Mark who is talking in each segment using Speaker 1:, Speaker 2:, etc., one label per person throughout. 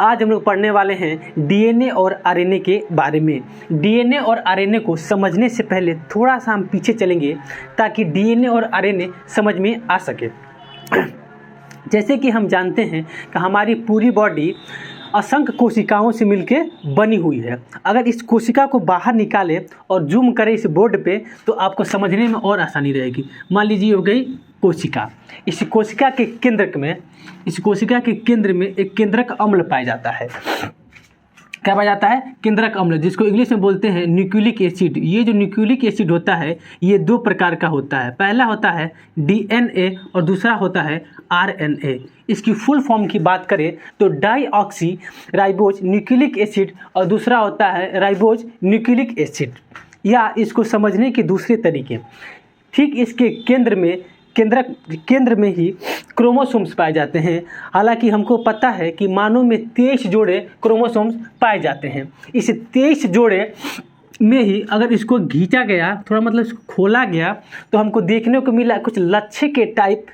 Speaker 1: आज हम लोग पढ़ने वाले हैं डीएनए और आरएनए के बारे में। डीएनए और आरएनए को समझने से पहले थोड़ा सा हम पीछे चलेंगे ताकि डीएनए और आरएनए समझ में आ सके। जैसे कि हम जानते हैं कि हमारी पूरी बॉडी असंख्य कोशिकाओं से मिलकर बनी हुई है। अगर इस कोशिका को बाहर निकालें और जूम करें इस बोर्ड पे तो आपको समझने में और आसानी रहेगी। मान लीजिए हो गई कोशिका। इस कोशिका के केंद्र में एक केंद्रक अम्ल पाया जाता है। क्या पाया जाता है? केंद्रक अम्ल, जिसको इंग्लिश में बोलते हैं न्यूक्लिक एसिड। ये जो न्यूक्लिक एसिड होता है ये दो प्रकार का होता है। पहला होता है डीएनए और दूसरा होता है आरएनए। इसकी फुल फॉर्म की बात करें तो डाईऑक्सी राइबोज न्यूक्लिक एसिड और दूसरा होता है राइबोज न्यूक्लिक एसिड। या इसको समझने के दूसरे तरीके, ठीक इसके केंद्र में ही क्रोमोसोम्स पाए जाते हैं। हालांकि हमको पता है कि मानव में 23 जोड़े क्रोमोसोम्स पाए जाते हैं। इस 23 जोड़े में ही अगर इसको खींचा गया, थोड़ा मतलब इसको खोला गया, तो हमको देखने को मिला कुछ लच्छे के टाइप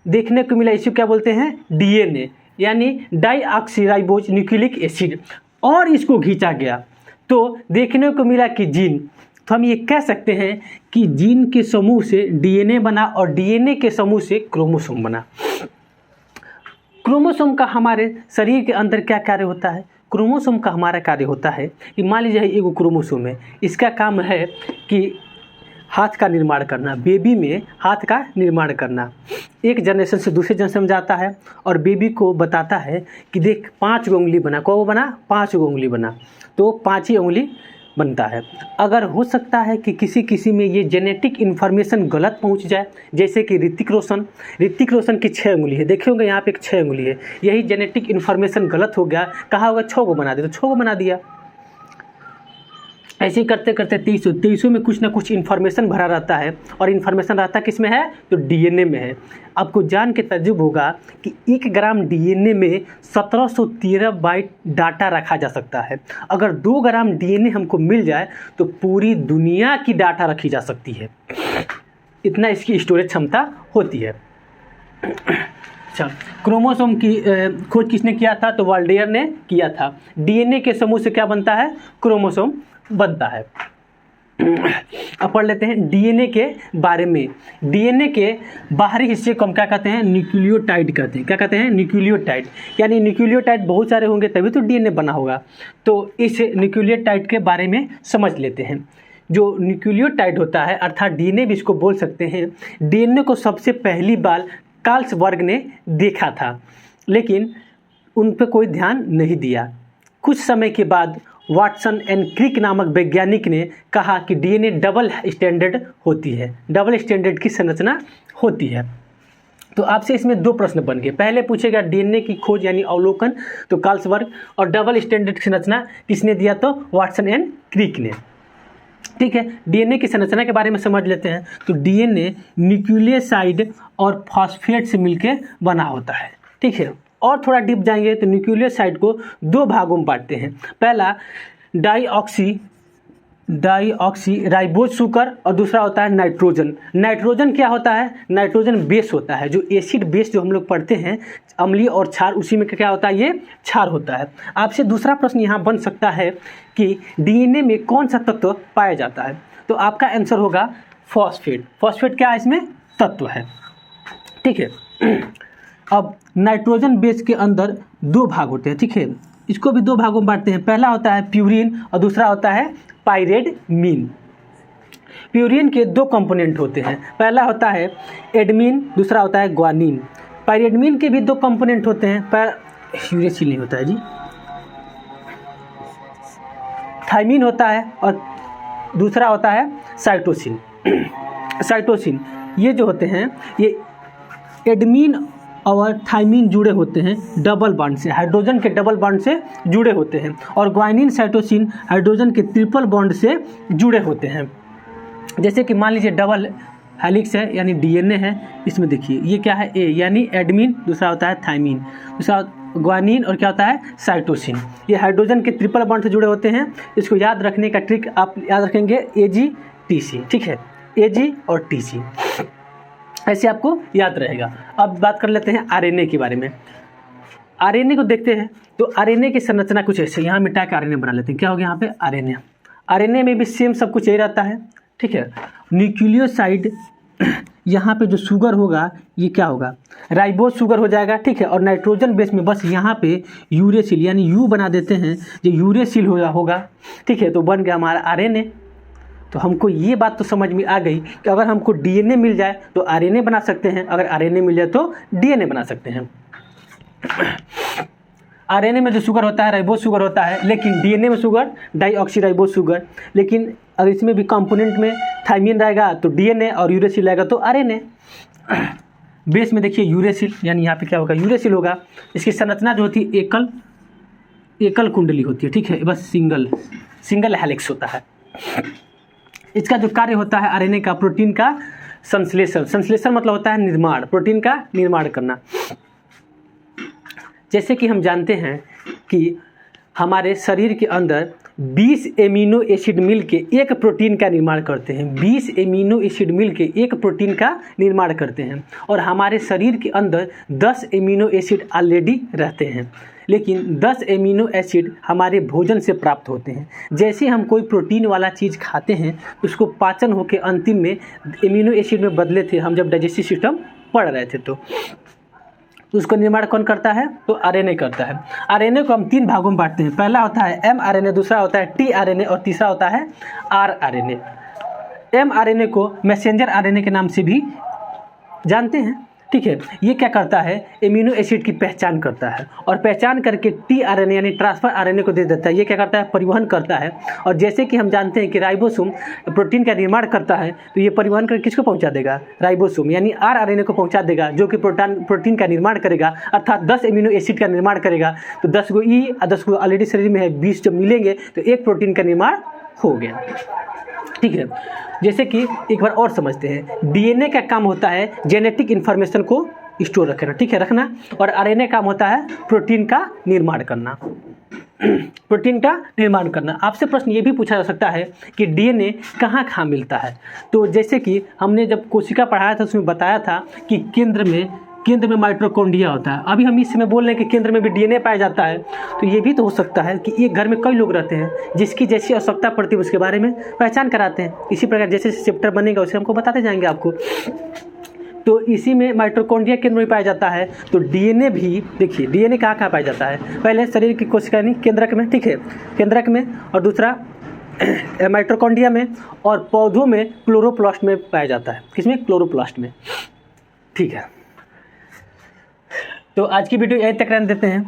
Speaker 1: देखने को मिला। इसे क्या बोलते हैं? डीएनए, यानी डाईऑक्सीराइबोज न्यूक्लिक एसिड। और इसको खींचा गया तो देखने को मिला कि जीन। तो हम ये कह सकते हैं कि जीन के समूह से डीएनए बना और डीएनए के समूह से क्रोमोसोम बना। क्रोमोसोम का हमारे शरीर के अंदर क्या कार्य होता है? क्रोमोसोम का हमारा कार्य होता है कि मान लीजिए एक क्रोमोसोम है, इसका काम है कि हाथ का निर्माण करना, बेबी में हाथ का निर्माण करना। एक जनरेशन से दूसरे जनरेशन में जाता है और बेबी को बताता है कि देख 5 उंगली बना। को बना? 5 उंगली बना, तो 5 ही उंगली बनता है। अगर हो सकता है कि किसी में ये जेनेटिक इन्फॉर्मेशन गलत पहुंच जाए, जैसे कि ऋतिक रोशन की 6 उंगली है, देखे होंगे यहाँ पे एक 6 उंगली है। यही जेनेटिक इन्फॉर्मेशन गलत हो गया, कहा होगा 6 को बना दे, तो 6 को बना दिया। ऐसे ही करते करते 23 में कुछ ना कुछ इन्फॉर्मेशन भरा रहता है और इन्फॉर्मेशन रहता किस में है? तो डीएनए में है। आपको जान के तजुब होगा कि 1 ग्राम डीएनए में 1713 बाइट डाटा रखा जा सकता है। अगर 2 ग्राम डीएनए हमको मिल जाए तो पूरी दुनिया की डाटा रखी जा सकती है। इतना इसकी स्टोरेज क्षमता होती है। अच्छा, क्रोमोसोम की खोज किसने किया था? तो वाल्डेयर ने किया था। डीएनए के समूह से क्या बनता है? क्रोमोसोम बनता है। अब पढ़ लेते हैं डीएनए के बारे में। डीएनए के बाहरी हिस्से को हम क्या कहते हैं? न्यूक्लियोटाइड कहते हैं। क्या कहते हैं? न्यूक्लियोटाइड। यानी न्यूक्लियोटाइड बहुत सारे होंगे तभी तो डीएनए बना होगा। तो इस न्यूक्लियोटाइड के बारे में समझ लेते हैं। जो न्यूक्लियोटाइड होता है, अर्थात डीएनए भी इसको बोल सकते हैं। डीएनए को सबसे पहली बार कार्लसबर्ग ने देखा था, लेकिन उन पर कोई ध्यान नहीं दिया। कुछ समय के बाद वाटसन एंड क्रिक नामक वैज्ञानिक ने कहा कि डीएनए डबल स्टैंडर्ड होती है, डबल स्टैंडर्ड की संरचना होती है। तो आपसे इसमें 2 प्रश्न बन गए। पहले पूछेगा डीएनए की खोज यानी अवलोकन, तो कार्लसबर्ग, और डबल स्टैंडर्ड की संरचना किसने दिया? तो वाटसन एंड क्रिक ने। ठीक है, डीएनए की संरचना के बारे में समझ लेते हैं। तो डीएनए न्यूक्लियोसाइड और फॉस्फेट से मिलकर बना होता है। ठीक है, और थोड़ा डीप जाएंगे तो न्यूक्लियोसाइड को 2 भागों में बांटते हैं। पहला डाईऑक्सी राइबोज सुकर और दूसरा होता है नाइट्रोजन। नाइट्रोजन क्या होता है? नाइट्रोजन बेस होता है। जो एसिड बेस जो हम लोग पढ़ते हैं, अम्लीय और क्षार, उसी में क्या होता है? ये क्षार होता है। आपसे दूसरा प्रश्न यहाँ बन सकता है कि डीएनए में कौन सा तत्व पाया जाता है? तो आपका आंसर होगा फॉस्फेट। फॉस्फेट क्या है? इसमें तत्व है। ठीक है, अब नाइट्रोजन बेस के अंदर 2 भाग होते हैं। ठीक है, इसको भी 2 भागों में बांटते हैं। पहला होता है प्यूरिन और दूसरा होता है पाइरिडमीन। प्यूरिन के 2 कंपोनेंट होते हैं। पहला होता है एडमीन, दूसरा होता है ग्वानिन। पाइरिडमीन के भी 2 कंपोनेंट होते हैं, पर यूरेसिल नहीं होता है जी, थाइमिन होता है और दूसरा होता है साइटोसिन। साइटोसिन ये जो होते हैं, ये एडमीन और थाइमिन जुड़े होते हैं डबल बॉन्ड से, हाइड्रोजन के डबल बॉन्ड से जुड़े होते हैं। और ग्वानिन साइटोसिन हाइड्रोजन के ट्रिपल बॉन्ड से जुड़े होते हैं। जैसे कि मान लीजिए डबल हेलिक्स है यानी डीएनए है, इसमें देखिए ये क्या है? ए यानी एडमीन, दूसरा होता है थाइमिन, दूसरा ग्वानिन और क्या होता है? साइटोसिन। ये हाइड्रोजन के ट्रिपल बॉन्ड से जुड़े होते हैं। इसको याद रखने का ट्रिक आप याद रखेंगे AGTC। ठीक है, AG और TC, ऐसे आपको याद रहेगा। अब बात कर लेते हैं आरएनए के बारे में। आरएनए को देखते हैं तो आरएनए की संरचना कुछ ऐसे, यहाँ मिटा के आरएनए बना लेते हैं। क्या हो गया यहाँ पे आरएनए। आरएनए में भी सेम सब कुछ यही रहता है, ठीक है। न्यूक्लियोसाइड यहाँ पे जो शुगर होगा ये क्या होगा, राइबोज शुगर हो जाएगा, ठीक है। और नाइट्रोजन बेस में बस यहाँ पे यूरेसिल यानी यू बना देते हैं, जो यूरेसिल होगा, ठीक है। तो बन गया हमारा आरएनए। तो हमको ये बात तो समझ में आ गई कि अगर हमको डीएनए मिल जाए तो आरएनए बना सकते हैं, अगर आरएनए मिल जाए तो डीएनए बना सकते हैं। आरएनए में जो शुगर होता है राइबोज शुगर होता है, लेकिन डीएनए में शुगर डाइऑक्सीराइबोज शुगर। लेकिन अगर इसमें भी कंपोनेंट में थाइमिन रहेगा तो डीएनए और यूरेसिल रहेगा तो आरएनए। बेस में देखिए यूरेसिल यानी यहाँ पे क्या होगा यूरेसिल होगा। इसकी संरचना जो होती है एकल कुंडली होती है, ठीक है, बस सिंगल हेलिक्स होता है। इसका जो कार्य होता है आरएनए का, प्रोटीन का संश्लेषण मतलब होता है निर्माण, प्रोटीन का निर्माण करना। जैसे कि हम जानते हैं कि हमारे शरीर के अंदर 20 एमिनो एसिड मिल के एक प्रोटीन का निर्माण करते हैं। 20 एमिनो एसिड मिल के एक प्रोटीन का निर्माण करते हैं। और हमारे शरीर के अंदर 10 एमिनो एसिड ऑलरेडी रहते हैं, लेकिन 10 एमिनो एसिड हमारे भोजन से प्राप्त होते हैं। जैसे हम कोई प्रोटीन वाला चीज़ खाते हैं उसको पाचन होकर अंतिम में एमिनो एसिड में बदले थे हम जब डाइजेस्टिव सिस्टम पढ़ रहे थे। तो उसका निर्माण कौन करता है, तो आरएनए करता है। आरएनए को हम 3 भागों में बांटते हैं। पहला होता है एमआरएनए, दूसरा होता है टीआरएनए और तीसरा होता है आरआरएनए। एमआरएनए को मैसेंजर आरएनए के नाम से भी जानते हैं, ठीक है। ये क्या करता है, एमिनो एसिड की पहचान करता है और पहचान करके टीआरएनए यानी ट्रांसफर आरएनए को दे देता है। ये क्या करता है, परिवहन करता है। और जैसे कि हम जानते हैं कि राइबोसोम प्रोटीन का निर्माण करता है, तो ये परिवहन करके किसको पहुंचा देगा, राइबोसोम यानी आरआरएनए को पहुंचा देगा, जो कि प्रोटीन का निर्माण करेगा, अर्थात 10 एमिनो एसिड का निर्माण करेगा। तो 10 को ई और 10 को ऑलरेडी शरीर में है, 20 जब मिलेंगे तो एक प्रोटीन का निर्माण हो गया, ठीक है। जैसे कि एक बार और समझते हैं, डीएनए का काम होता है जेनेटिक इन्फॉर्मेशन को स्टोर रखना, ठीक है, रखना। और आरएनए काम होता है प्रोटीन का निर्माण करना। प्रोटीन का निर्माण करना। आपसे प्रश्न ये भी पूछा जा सकता है कि डीएनए कहाँ मिलता है। तो जैसे कि हमने जब कोशिका पढ़ाया था उसमें बताया था कि केंद्र में माइटोकॉन्ड्रिया होता है। अभी हम इस समय बोल रहे हैं कि केंद्र में भी डीएनए पाया जाता है। तो ये भी तो हो सकता है कि एक घर में कई लोग रहते हैं, जिसकी जैसी आवश्यकता पड़ती है उसके बारे में पहचान कराते हैं। इसी प्रकार जैसे चैप्टर बनेगा उसे हमको बताते जाएंगे आपको। तो इसी में माइटोकॉन्ड्रिया केंद्र में पाया जाता है। तो डीएनए भी देखिए, डीएनए कहाँ पाया जाता है, पहले शरीर की कोशिका यानी केंद्रक में, ठीक है, केंद्रक में, और दूसरा माइटोकॉन्ड्रिया में, और पौधों में क्लोरोप्लास्ट में पाया जाता है। किसमें, क्लोरोप्लास्ट में, ठीक है। तो आज की वीडियो यहीं तक रहने देते हैं।